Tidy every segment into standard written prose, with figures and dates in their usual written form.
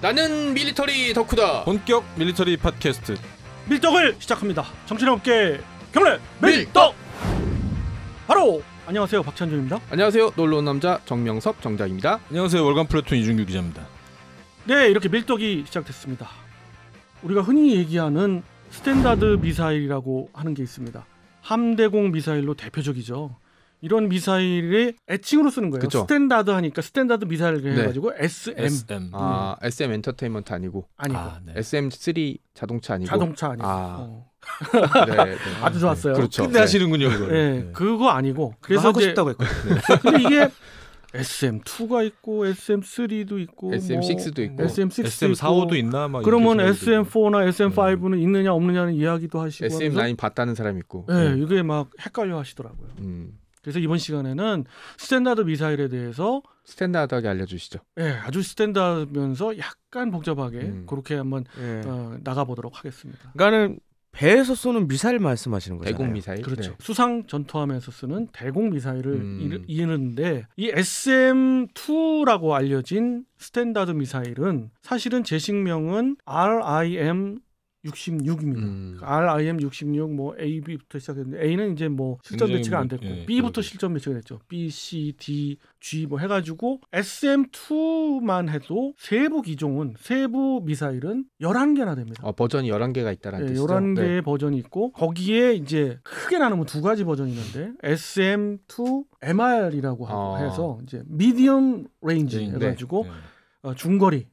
나는 밀리터리 덕후다. 본격 밀리터리 팟캐스트 밀떡을 시작합니다. 정신의 업계 경례 밀떡. 바로 안녕하세요, 박찬준입니다. 안녕하세요, 놀러온 남자 정명섭 정작입니다. 안녕하세요, 월간 플래툰 이준규 기자입니다. 네, 이렇게 밀떡이 시작됐습니다. 우리가 흔히 얘기하는 스탠다드 미사일이라고 하는 게 있습니다. 함대공 미사일로 대표적이죠. 이런 미사일의 애칭으로 쓰는 거예요. 그쵸? 스탠다드 하니까 스탠다드 미사일 네. 해가지고 SM. 아, SM 엔터테인먼트 아니고 아니고 네. SM3 자동차 아니고 자동차 아니고. 네. 아주 좋았어요. 그렇죠. 근데 하시는군요, 그거. 네, 그거 아니고. 그래서 하고 싶다고 했거든요. 근데 이게 SM2가 있고 SM3도 있고 SM6도 있고 SM6 SM45도 있나? 막 그러면 이렇게 생각이 SM4나 SM5는 있느냐 없느냐는 이야기도 하시고 SM9 봤다는 사람 있고. 네, 이게 막 헷갈려 하시더라고요. 그래서 이번 시간에는 스탠다드 미사일에 대해서 스탠다드하게 알려주시죠. 네, 아주 스탠다드면서 약간 복잡하게 그렇게 한번 네. 나가보도록 하겠습니다. 그러니까는 배에서 쏘는 미사일 말씀하시는 거잖아요. 대공 미사일. 그렇죠. 네. 수상 전투함에서 쓰는 대공 미사일을 이르는데 이 SM2라고 알려진 스탠다드 미사일은 사실은 제식명은 RIM 66입니다. RIM 66 뭐 AB부터 시작했는데 A는 이제 뭐 실전 굉장히 배치가 안 뭐, 됐고 예, B부터 그렇죠. 실전 배치가 됐죠. B, C, D, G 뭐 해가지고 SM2만 해도 세부 기종은 세부 미사일은 11개나 됩니다. 버전이 11개가 있다라는 네, 뜻이죠. 11개의 네. 버전이 있고 거기에 이제 크게 나누면 두 가지 버전이 있는데 SM2 MR이라고 해서 이제 미디엄 레인지 해가지고 중거리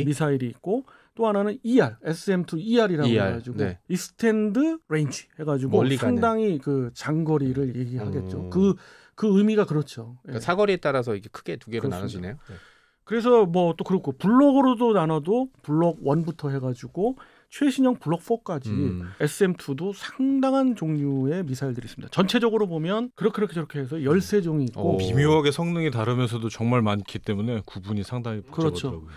미사일이 있고 또 하나는 ER, SM2 ER이라고 해가지고 네. 익스텐드 레인지 해가지고 멀리 상당히 그 장거리를 얘기하겠죠. 그 의미가 그렇죠. 그러니까 사거리에 따라서 이게 크게 두 개로 그렇습니다. 나눠지네요. 네. 그래서 뭐 또 그렇고 블록으로도 나눠도 블록 1부터 해가지고 최신형 블록 4까지 SM2도 상당한 종류의 미사일들이 있습니다. 전체적으로 보면 그렇게 저렇게 해서 13종이 있고 미묘하게 성능이 다르면서도 정말 많기 때문에 구분이 상당히 복잡하더라고요. 그렇죠.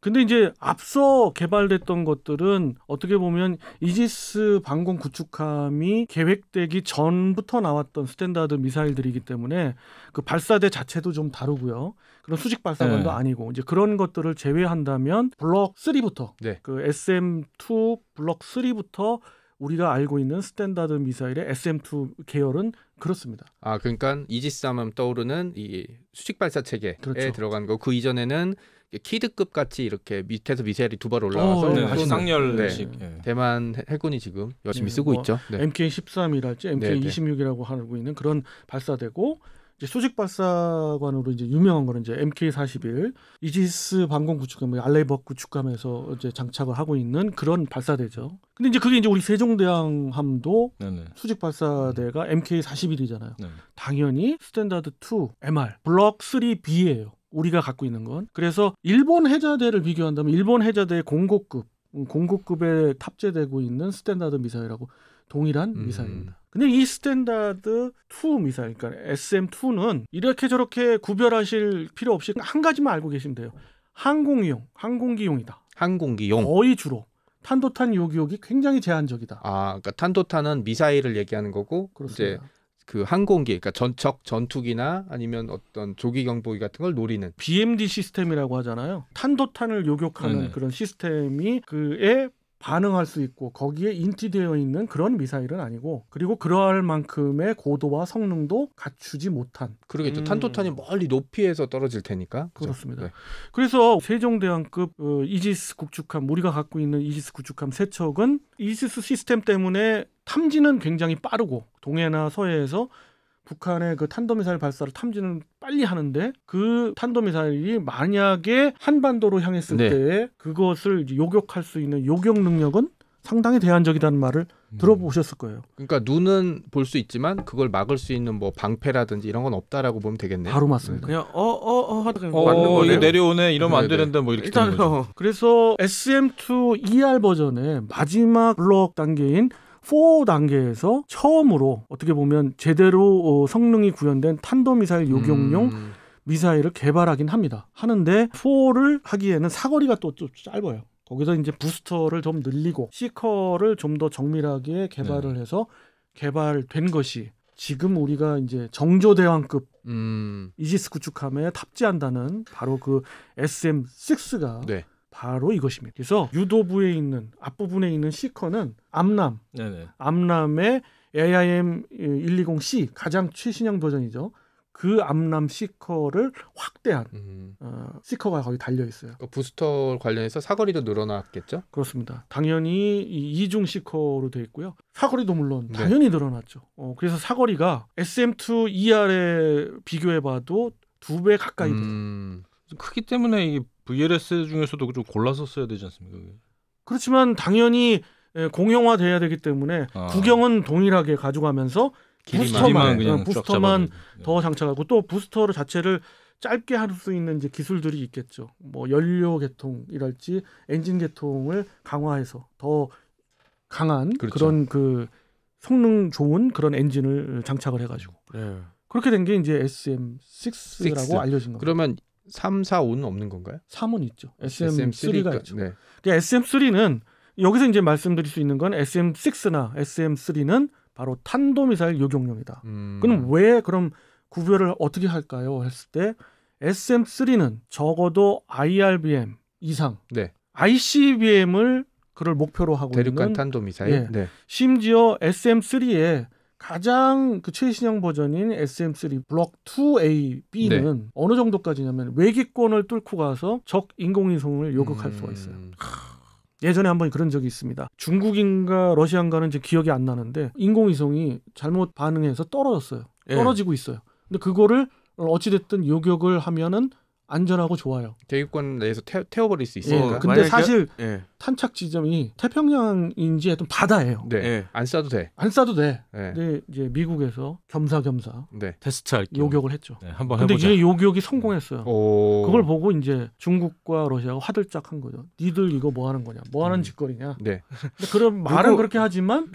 근데 이제 앞서 개발됐던 것들은 어떻게 보면 이지스 방공 구축함이 계획되기 전부터 나왔던 스탠다드 미사일들이기 때문에 그 발사대 자체도 좀 다르고요. 그런 수직 발사관도 아니고 이제 그런 것들을 제외한다면 블록 3부터 그 SM2 블록 3부터 우리가 알고 있는 스탠다드 미사일의 SM2 계열은 그렇습니다. 아, 그러니까 이지스 하면 떠오르는 이 수직 발사 체계에 그렇죠. 들어간 거. 그 이전에는 키드급 같이 이렇게 밑에서 미사일이 두 발 올라와서 아주 쌍열식. 대만 해군이 지금 열심히 쓰고 뭐 있죠. 네. MK13이랄지 MK26이라고 하고 있는 그런 발사대고 이제 수직 발사관으로 이제 유명한 거는 이제 MK41 이지스 방공 구축함 알레이버 구축함에서 이제 장착을 하고 있는 그런 발사대죠. 근데 이제 그게 이제 우리 세종대왕함도 수직 발사대가 MK41이잖아요. 당연히 스탠다드 2 MR 블록 3B예요. 우리가 갖고 있는 건. 그래서 일본 해자대를 비교한다면 일본 해자대의 공고급에 탑재되고 있는 스탠다드 미사일하고 동일한 미사일입니다. 근데 이 스탠다드 2 미사일, 그러니까 SM2는 이렇게 저렇게 구별하실 필요 없이 한 가지만 알고 계시면 돼요. 항공기용이다. 항공기용. 거의 주로. 탄도탄 요격이 굉장히 제한적이다. 아, 그러니까 탄도탄은 미사일을 얘기하는 거고, 그렇습니다. 이제 그 항공기, 그러니까 전투기나 아니면 어떤 조기 경보기 같은 걸 노리는 BMD 시스템이라고 하잖아요. 탄도탄을 요격하는 그런 시스템이 그에 반응할 수 있고 거기에 인티되어 있는 그런 미사일은 아니고, 그리고 그러할 만큼의 고도와 성능도 갖추지 못한. 그러겠죠. 탄도탄이 멀리 높이에서 떨어질 테니까. 그렇습니다. 네. 그래서 세종대왕급 이지스 구축함, 우리가 갖고 있는 이지스 구축함 3척은 이지스 시스템 때문에 탐지는 굉장히 빠르고 동해나 서해에서 북한의 그 탄도미사일 발사를 탐지는 빨리 하는데, 그 탄도미사일이 만약에 한반도로 향했을 때에 그것을 요격할 수 있는 요격 능력은 상당히 제한적이라는 말을 들어보셨을 거예요. 그러니까 눈은 볼 수 있지만 그걸 막을 수 있는 뭐 방패라든지 이런 건 없다라고 보면 되겠네요. 바로 맞습니다. 그냥 하다가 맞는 거네요. 이게 내려오네, 이러면 안 네네. 되는데 뭐 이렇게 되는 거죠. 그래서 SM2 ER 버전의 마지막 블록 단계인 4단계에서 처음으로 어떻게 보면 제대로 성능이 구현된 탄도미사일 요격용 미사일을 개발하긴 합니다. 하는데 4를 하기에는 사거리가 또 짧아요. 거기서 이제 부스터를 좀 늘리고 시커를 좀 더 정밀하게 개발을 해서 개발된 것이 지금 우리가 이제 정조대왕급 이지스 구축함에 탑재한다는 바로 그 SM6가 바로 이것입니다. 그래서 유도부에 있는 앞부분에 있는 시커는 암람의 AIM120C 가장 최신형 버전이죠. 그 암람 시커를 확대한 시커가 거기 달려 있어요. 부스터 관련해서 사거리도 늘어났겠죠? 그렇습니다. 당연히 이 이중 시커로 되어 있고요. 사거리도 물론 당연히 늘어났죠. 그래서 사거리가 SM2 ER에 비교해봐도 2배 가까이 돼요. 크기 때문에 이 VLS 중에서도 좀 골라서 써야 되지 않습니까? 그게? 그렇지만 당연히 공용화돼야 되기 때문에 구경은 동일하게 가져가면서 부스터만 더 장착하고 또 부스터 자체를 짧게 할 수 있는 이제 기술들이 있겠죠. 뭐 연료 계통이랄지 엔진 계통을 강화해서 더 강한 그런 그 성능 좋은 그런 엔진을 장착을 해가지고 그렇게 된 게 이제 SM6라고 알려진 겁니다. 그러면 3, 4, 5는 없는 건가요? 3은 있죠. SM3가 있죠. 네. 그러니까 SM3는 여기서 이제 말씀드릴 수 있는 건 SM6나 SM3는 바로 탄도미사일 요격용이다. 그럼 왜 그럼 구별을 어떻게 할까요? 했을 때 SM3는 적어도 IRBM 이상, ICBM을 그걸 목표로 하고 대륙간 있는 탄도미사일. 심지어 SM3의 가장 그 최신형 버전인 SM3 블록 2AB는 어느 정도까지냐면 외기권을 뚫고 가서 적 인공위성을 요격할 수가 있어요. 예전에 한번 그런 적이 있습니다. 중국인가 러시아인가는 이제 기억이 안 나는데 인공위성이 잘못 반응해서 떨어졌어요. 떨어지고 있어요. 근데 그거를 어찌됐든 요격을 하면은 안전하고 좋아요. 대륙권 내에서 태워버릴 수 있으니까. 근데 사실 탄착 지점이 태평양인지 하여튼 바다예요. 안 쏴도 돼. 안 쏴도 돼. 근데 이제 미국에서 겸사겸사 테스트할게요. 요격을 했죠. 한번 근데 해보자. 이게 요격이 성공했어요. 그걸 보고 이제 중국과 러시아가 화들짝한 거죠. 니들 이거 뭐 하는 거냐? 뭐 하는 짓거리냐? 근데 그런 말은 그렇게 하지만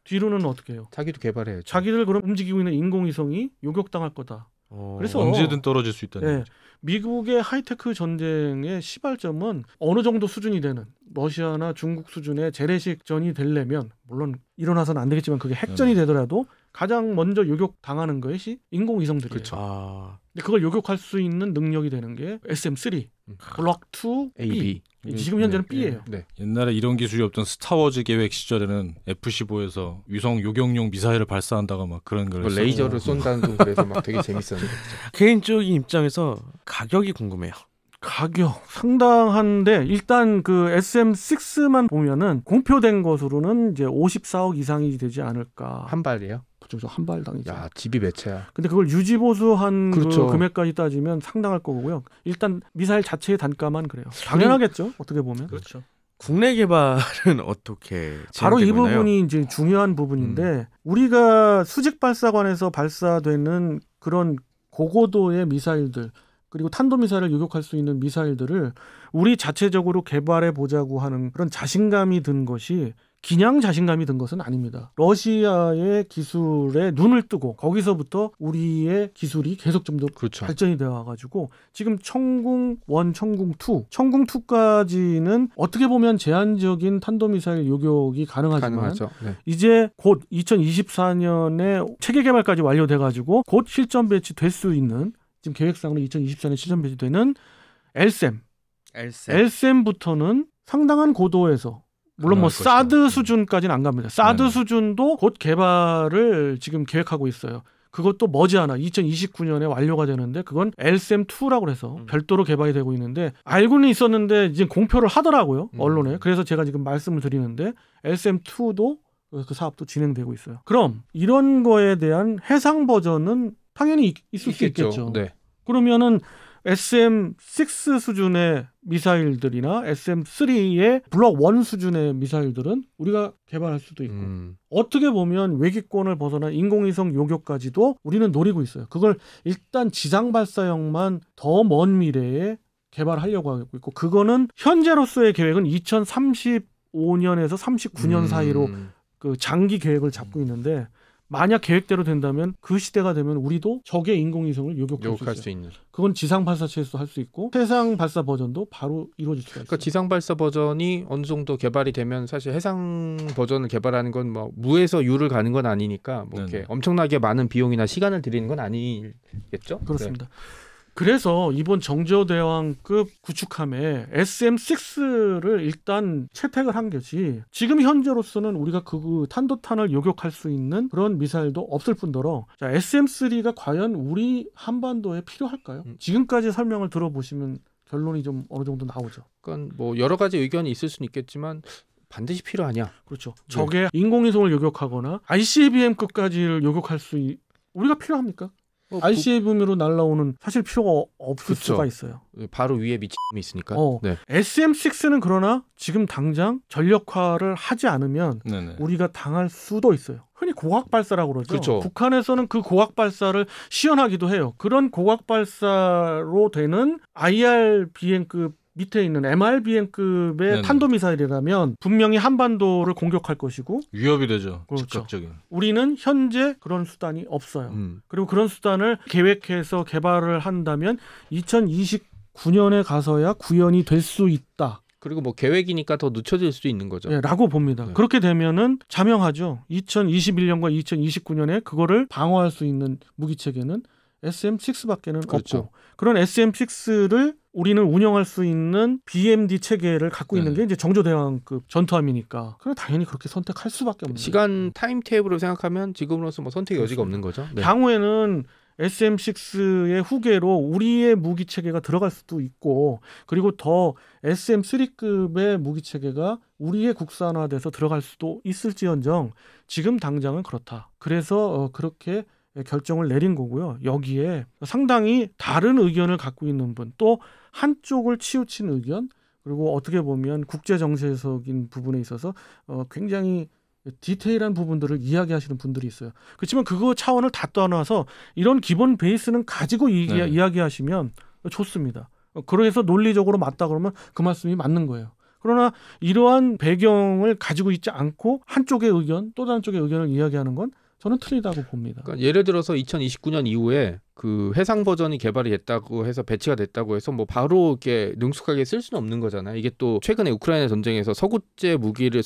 뒤로는 어떻게 해요? 자기도 개발해야죠. 자기들 그럼 움직이고 있는 인공위성이 요격당할 거다. 그래서 언제든 떨어질 수 있다는 거죠. 미국의 하이테크 전쟁의 시발점은 어느 정도 수준이 되는 러시아나 중국 수준의 재래식전이 되려면 물론 일어나서는 안 되겠지만 그게 핵전이 되더라도 가장 먼저 요격당하는 것이 인공위성들이에요. 그렇죠. 근데 그걸 요격할 수 있는 능력이 되는 게 SM3 블록 2AB. 지금 현재는 B예요. 옛날에 이런 기술이 없던 스타워즈 계획 시절에는 F-15에서 위성 요격용 미사일을 발사한다가 막 그런 걸 레이저를 쏜다는 둥 그래서 막 되게 재밌었는데 개인적인 입장에서 가격이 궁금해요. 가격 상당한데 일단 그 SM6만 보면은 공표된 것으로는 이제 54억 이상이 되지 않을까. 한 발이에요? 그렇죠. 한 발당이죠. 야, 집이 몇 채야. 근데 그걸 유지보수한 그 금액까지 따지면 상당할 거고요. 일단 미사일 자체의 단가만 그래요. 당연하겠죠. 어떻게 보면. 그렇죠. 국내 개발은 어떻게 바로 이 진행되고 있나요? 부분이 이제 중요한 부분인데 우리가 수직 발사관에서 발사되는 그런 고고도의 미사일들 그리고 탄도미사일을 요격할 수 있는 미사일들을 우리 자체적으로 개발해 보자고 하는 그런 자신감이 든 것이 그냥 자신감이 든 것은 아닙니다. 러시아의 기술에 눈을 뜨고 거기서부터 우리의 기술이 계속 좀 더 발전이 되어 와가지고 지금 청궁 1, 청궁 2, 청궁 2까지는 어떻게 보면 제한적인 탄도미사일 요격이 가능하지만 이제 곧 2024년에 체계 개발까지 완료돼가지고 곧 실전 배치될 수 있는 지금 계획상으로 2024년 실전 배치되는 LSAM부터는 상당한 고도에서 물론 뭐 사드 수준까지는 안 갑니다. 사드 수준도 곧 개발을 지금 계획하고 있어요. 그것도 머지않아 2029년에 완료가 되는데 그건 LSAM2라고 해서 별도로 개발이 되고 있는데 알고는 있었는데 이제 공표를 하더라고요. 언론에. 그래서 제가 지금 말씀을 드리는데 LSAM2도 그 사업도 진행되고 있어요. 그럼 이런 거에 대한 해상 버전은 당연히 있을 수 있겠죠. 그러면은 SM6 수준의 미사일들이나 SM3의 블록 1 수준의 미사일들은 우리가 개발할 수도 있고 어떻게 보면 외기권을 벗어난 인공위성 요격까지도 우리는 노리고 있어요. 그걸 일단 지상 발사형만 더 먼 미래에 개발하려고 하고 있고 그거는 현재로서의 계획은 2035년에서 39년 사이로 그 장기 계획을 잡고 있는데 만약 계획대로 된다면 그 시대가 되면 우리도 적의 인공위성을 요격할 수 있는. 그건 지상 발사체에서도 할 수 있고 해상 발사 버전도 바로 이루어질 수가 있어요. 그러니까 지상 발사 버전이 어느 정도 개발이 되면 사실 해상 버전을 개발하는 건 뭐 무에서 유를 가는 건 아니니까 뭐 이렇게 엄청나게 많은 비용이나 시간을 들이는 건 아니겠죠? 그렇습니다. 그래서 이번 정조대왕급 구축함에 SM6를 일단 채택을 한 것이 지금 현재로서는 우리가 그 탄도탄을 요격할 수 있는 그런 미사일도 없을 뿐더러 자, SM3가 과연 우리 한반도에 필요할까요? 지금까지 설명을 들어보시면 결론이 좀 어느 정도 나오죠. 그러니까 뭐 여러 가지 의견이 있을 수는 있겠지만 반드시 필요하냐? 그렇죠. 적의 인공위성을 요격하거나 ICBM급까지를 요격할 우리가 필요합니까? ICBM으로 날라오는 사실 필요가 없을 그쵸. 수가 있어요. 바로 위에 미친놈이 있으니까. 네. SM6는 그러나 지금 당장 전력화를 하지 않으면 네네. 우리가 당할 수도 있어요. 흔히 고각 발사라고 그러죠. 그렇죠. 북한에서는 그 고각 발사를 시연하기도 해요. 그런 고각 발사로 되는 IRBM급 밑에 있는 MRBM급의 네네. 탄도미사일이라면 분명히 한반도를 공격할 것이고 위협이 되죠. 그렇죠. 즉각적인. 우리는 현재 그런 수단이 없어요. 그리고 그런 수단을 계획해서 개발을 한다면 2029년에 가서야 구현이 될 수 있다. 그리고 뭐 계획이니까 더 늦춰질 수도 있는 거죠. 네, 라고 봅니다. 네. 그렇게 되면은 자명하죠. 2021년과 2029년에 그거를 방어할 수 있는 무기 체계는 SM6밖에는 그렇죠. 없고 그런 SM6를 우리는 운영할 수 있는 BMD 체계를 갖고 있는 네. 게 이제 정조대왕급 전투함이니까 그럼 당연히 그렇게 선택할 수밖에 없는 시간 타임 테이블을 생각하면 지금으로서 뭐 선택 여지가 없는 거죠. 네. 향후에는 SM6의 후계로 우리의 무기 체계가 들어갈 수도 있고 그리고 더 SM3급의 무기 체계가 우리의 국산화돼서 들어갈 수도 있을지언정 지금 당장은 그렇다. 그래서 그렇게 결정을 내린 거고요. 여기에 상당히 다른 의견을 갖고 있는 분, 또 한쪽을 치우친 의견, 그리고 어떻게 보면 국제 정세적인 부분에 있어서 굉장히 디테일한 부분들을 이야기하시는 분들이 있어요. 그렇지만 그거 차원을 다 떠나서 이런 기본 베이스는 가지고 네. 이야기하시면 좋습니다. 그래서 논리적으로 맞다 그러면 그 말씀이 맞는 거예요. 그러나 이러한 배경을 가지고 있지 않고 한쪽의 의견, 또 다른 쪽의 의견을 이야기하는 건 저는 틀리다고 봅니다. 그러니까 예를 들어서 2029년 이후에 그 해상 버전이 개발이 됐다고 해서 배치가 됐다고 해서 뭐 바로 이렇게 능숙하게 쓸 수는 없는 거잖아요. 이게 또 최근에 우크라이나 전쟁에서 서방제 무기를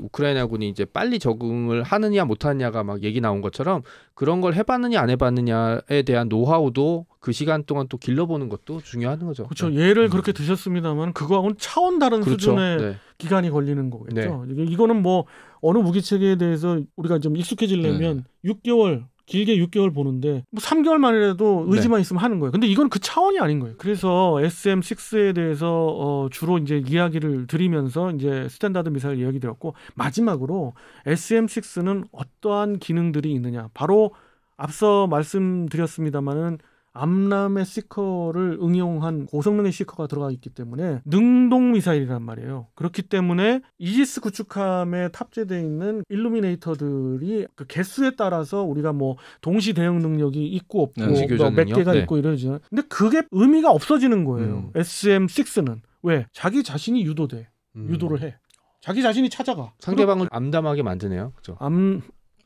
우크라이나군이 이제 빨리 적응을 하느냐 못하느냐가 막 얘기 나온 것처럼 그런 걸 해봤느냐 안 해봤느냐에 대한 노하우도 그 시간 동안 또 길러보는 것도 중요한 거죠. 그렇죠. 예를 그렇게 드셨습니다만 그거하고는 차원 다른 그렇죠. 수준의 네. 기간이 걸리는 거겠죠. 이거는 뭐 어느 무기 체계에 대해서 우리가 좀 익숙해지려면 6개월 길게 6개월 보는데 뭐 3개월 만이라도 의지만 있으면 하는 거예요. 근데 이건 그 차원이 아닌 거예요. 그래서 SM6에 대해서 주로 이제 이야기를 드리면서 이제 스탠다드 미사일 이야기 드렸고 마지막으로 SM6는 어떠한 기능들이 있느냐. 바로 앞서 말씀드렸습니다만은 암람의 시커를 응용한 고성능의 시커가 들어가 있기 때문에 능동 미사일이란 말이에요. 그렇기 때문에 이지스 구축함에 탑재되어 있는 일루미네이터들이 그 개수에 따라서 우리가 뭐 동시 대응 능력이 있고 없고 몇 개가 있고 이러지만 근데 그게 의미가 없어지는 거예요. SM6는 왜? 자기 자신이 유도를 해. 자기 자신이 찾아가. 상대방을 암담하게 만드네요. 그렇죠.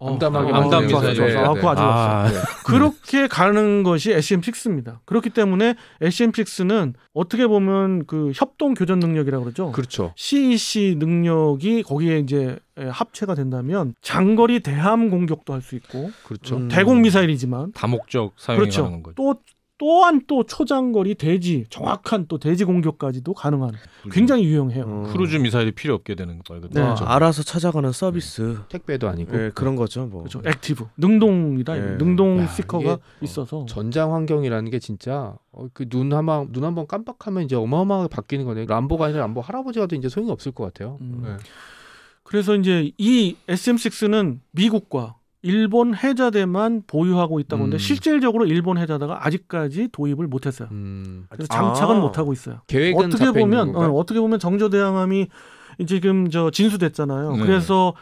암담하게 암담 미사일. 그거 아주 좋았어요. 그렇게 가는 것이 SM6입니다. 그렇기 때문에 SM6는 어떻게 보면 그 협동 교전 능력이라고 그러죠. 그렇죠. CEC 능력이 거기에 이제 합체가 된다면 장거리 대함 공격도 할 수 있고, 그렇죠. 대공 미사일이지만 다목적 사용이 그렇죠. 가능한 거죠. 또한 또 초장거리 대지 정확한 또 대지 공격까지도 가능한 굉장히 유용해요. 크루즈 미사일이 필요 없게 되는 거 말거든요. 네. 알아서 찾아가는 서비스. 택배도 아니고 네, 그런 거죠. 뭐. 그렇죠. 액티브 능동이다. 네. 능동 야, 스티커가 이게, 있어서 전장 환경이라는 게 진짜 그 눈 한 번 깜빡하면 이제 어마어마하게 바뀌는 거네. 람보가 아니라 람보 할아버지가 도 이제 소용이 없을 것 같아요. 네. 그래서 이제 이 SM6는 미국과 일본 해자대만 보유하고 있다고 하는데 실질적으로 일본 해자대가 아직까지 도입을 못했어요. 그래서 장착은 못하고 있어요. 계획은 어떻게 보면 정조대왕함이 지금 진수됐잖아요. 네. 그래서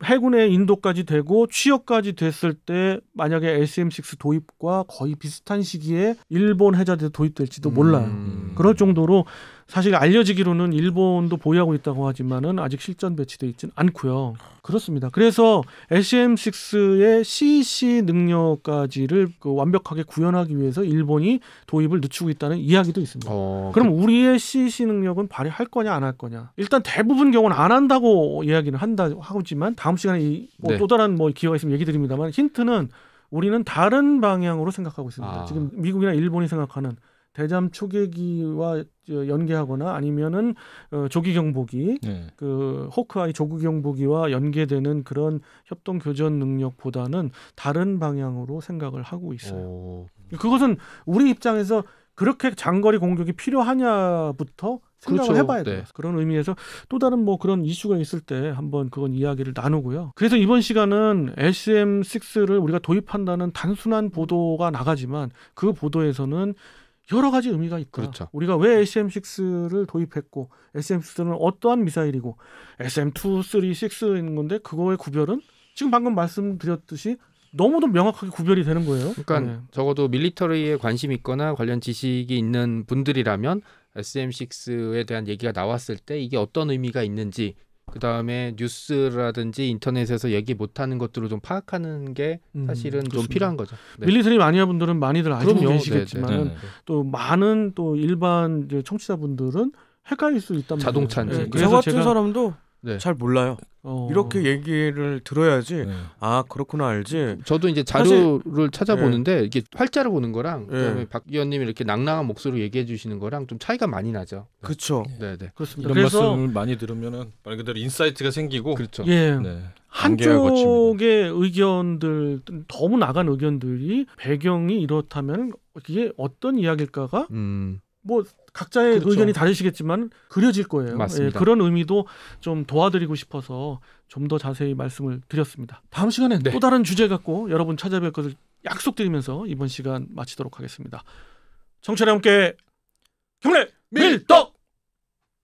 해군의 인도까지 되고 취역까지 됐을 때 만약에 SM6 도입과 거의 비슷한 시기에 일본 해자대 도입될지도 몰라요. 그럴 정도로 사실 알려지기로는 일본도 보유하고 있다고 하지만은 아직 실전 배치돼 있지는 않고요. 그렇습니다. 그래서 SM6의 CEC 능력까지를 완벽하게 구현하기 위해서 일본이 도입을 늦추고 있다는 이야기도 있습니다. 그럼 우리의 CEC 능력은 발휘할 거냐 안 할 거냐? 일단 대부분 경우는 안 한다고 이야기는 하지만 다음 시간에 또 다른 기회가 있으면 얘기 드립니다만 힌트는 우리는 다른 방향으로 생각하고 있습니다. 아. 지금 미국이나 일본이 생각하는 대잠 초계기와 연계하거나 아니면은 조기 경보기, 네. 그 호크아이 조기 경보기와 연계되는 그런 협동 교전 능력보다는 다른 방향으로 생각을 하고 있어요. 오. 그것은 우리 입장에서 그렇게 장거리 공격이 필요하냐부터 생각을 그렇죠. 해봐야 돼요. 네. 그런 의미에서 또 다른 뭐 그런 이슈가 있을 때 한번 그건 이야기를 나누고요. 그래서 이번 시간은 SM6를 우리가 도입한다는 단순한 보도가 나가지만 그 보도에서는 여러 가지 의미가 있다. 그렇죠. 우리가 왜 SM6를 도입했고 SM6는 어떠한 미사일이고 SM2, 3, 6인 건데 그거의 구별은 지금 방금 말씀드렸듯이 너무도 명확하게 구별이 되는 거예요. 그러니까 네. 적어도 밀리터리에 관심 있거나 관련 지식이 있는 분들이라면 SM6에 대한 얘기가 나왔을 때 이게 어떤 의미가 있는지 그 다음에 뉴스라든지 인터넷에서 얘기 못하는 것들을 좀 파악하는 게 사실은 좀 그렇습니다. 필요한 거죠. 네. 밀리터리 마니아 분들은 많이들 알고 그럼요. 계시겠지만 네, 네. 또 많은 또 일반 이제 청취자분들은 헷갈릴 수 있단 말이에요. 자동차인지. 네, 저 그래서 같은 제가 사람도 네. 잘 몰라요. 이렇게 얘기를 들어야지. 네. 아 그렇구나 알지. 저도 이제 자료를 찾아보는데 이게 활자로 보는 거랑 그다음에 네. 박 의원님이 이렇게 낭낭한 목소리로 얘기해 주시는 거랑 좀 차이가 많이 나죠. 그쵸. 네네. 그렇습니다. 이런 그래서 말씀을 많이 들으면은 말 그대로 인사이트가 생기고 그렇죠. 예. 네. 안개가 걷힙니다. 한쪽의 의견들 너무 나간 의견들이 배경이 이렇다면 이게 어떤 이야기일까가 뭐 각자의 그렇죠. 의견이 다르시겠지만 그려질 거예요. 맞습니다. 예, 그런 의미도 좀 도와드리고 싶어서 좀 더 자세히 말씀을 드렸습니다. 다음 시간에 네. 또 다른 주제 갖고 여러분 찾아뵐 것을 약속드리면서 이번 시간 마치도록 하겠습니다. 청취자 여러분께 경례 밀떡!